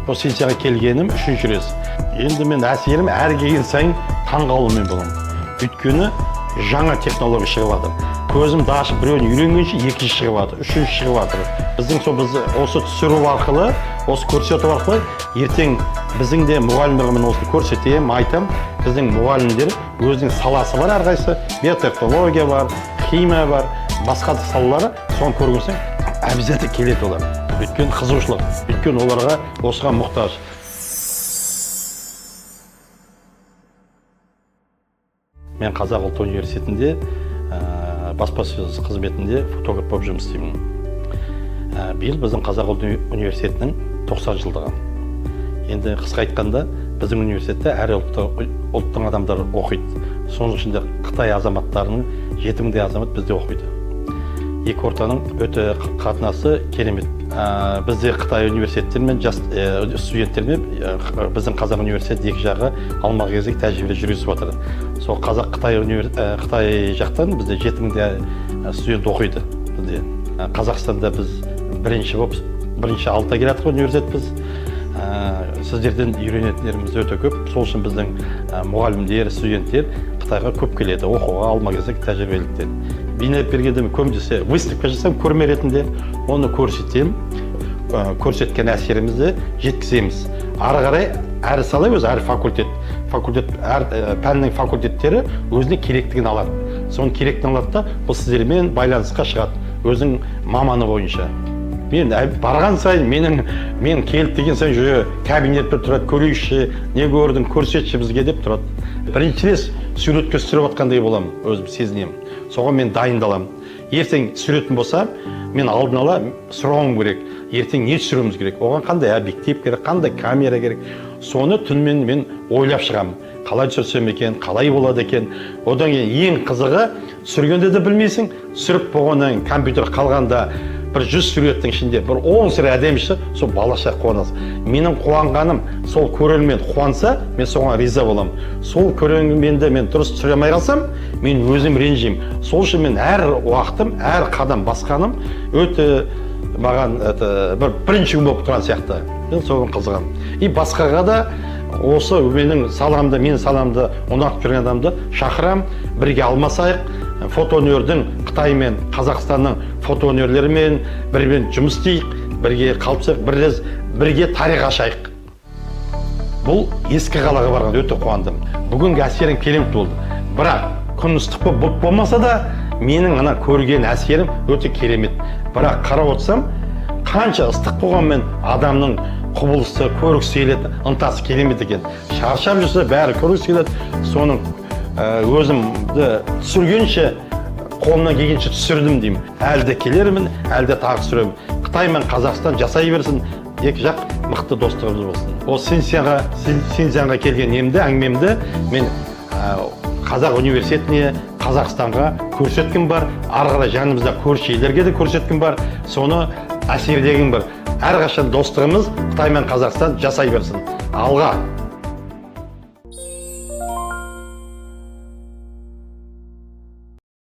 осы сессияға келгенім үшінші рет. Енді мен әсерім әр келген сайын таңғалумен боламын. Өйткені жаңа технология шығып жатыр. Көзімді ашып біреуін үйренгенше екінші шығып жатыр, үшінші шығып жатыр. Біз осы түсіру арқылы, осы көрсету арқылы ертең біздің де мұғалімдермен осыны көрсетемін, айтам. Біздің мұғалімдер өзінің саласы бар әрқайсысы, биотехнология бар, химия бар, басқа да салалары, соны көрген соң обязательно келеді олар. Өйткені қызығушылық, өйткені оларға осыған мұқтаж. Мен Қазақ ұлттық университетінде баспасөз қызметінде фотограф болып жұмыс істеймін. Биыл біздің Қазақ ұлттық университетінің 90 жылдығы. Енді қысқа айтқанда, біздің университетте әр ұлттың адамдары оқиды. Соның ішінде Қытай азаматтарының 7000-дей азамат бізде оқиды. Екі ортаның өте қатынасы керемет. Бізде Қытай университеттермен, жас студенттермен біздің Қазақ университеті екі жағы алма-кезек тәжірибе жүргізіп жатыр. Сол Қытай жақтан бізде 7000-дей студент оқиды. Қазақстанда біз бірінші алтыда келатыр университетпіз. Сіздерден үйренетіндеріміз өте көп. Сол үшін біздің мұғалімдер, студенттер Қытайға көп келеді, оқуға алма-кезек тәжірибеліктен. Бейнелеп бергенде көбінесе выставка жасам, көрме ретінде оны көрсетем, көрсеткен әсерімізді жеткіземіз. Ары қарай әр сала өз әр факультет, әр пәннің факультеттері өзіне керектігін алады. Соның керектігін алады да, бұл сіздермен байланысқа шығады, өзінің маманы бойынша. Мен барған сайын, мен келіп деген сайын жүре кабинетте тұрады, көрейікші, не көрдің, көрсетші бізге деп тұрады. Бірінші рет суретке түсіріп атқандай боламын, өзім сезінемін. Соған мен дайындаламын. Ертең түсіретін болса, мен алдын ала сұрауым керек. Ертең не түсіруіміз керек? Оған қандай объектив керек, қандай камера керек? Соны түнімен мен ойлап шығамын. Қалай түсірсем екен, қалай болады екен? Одан кейін ең қызығы, түсіргенде де білмейсің, түсіріп болғаннан компьютер қалғанда бір 100 суреттің ішінде бір 10 сірі әдеміші, сол балаша қуанасың. Менің қуанғаным, сол көрермен қуанса, мен соған риза боламын. Сол көрерменді мен дұрыс түсіре алмай қалсам, мен өзім ренжимін. Сол үшін мен әр уақытым, әр қадам басқаным өте маған бірінші күн болып тұрған сияқты. Мен соған қызығамын. И басқаға да осы менің саламды ұнатып жүрген адамды шақырам, бірге алмасайық. Фотоөнердің Қытай мен Қазақстанның фотоөнерлерімен бірмен жұмыс істейік, бірге қалыпсақ, бірге тарих ашайық. Бұл ескі қалаға барған өте қуандым. Бүгінгі әсерім керемет болды. Бірақ күн ыстық бұлт болмаса да, менің ана көрген әсерім өте керемет. Бірақ қарап отырсам, қанша ыстық болғанмен адамның құбылысы, көргісі келеді, ынтасы керемет екен. Шаршап жүрсе бәрі көргісі келеді. Соның өзімді түсіргенше, қолымнан келгенше түсірдім деймін. Әлде келермін, әлде тағы түсіремін. Қытай мен Қазақстан жасай берсін, екі жақ мықты достығымыз болсын. Ол Синьцзянға келген әңгімемді мен Қазақ университетіне, Қазақстанға көрсеткен бар, ары қарай жанымызда көрші елдерге де көрсеткен бар, соны әсердеген бар. Әрқашан достығымыз Қытай мен Қазақстан жасай берсін. Алға!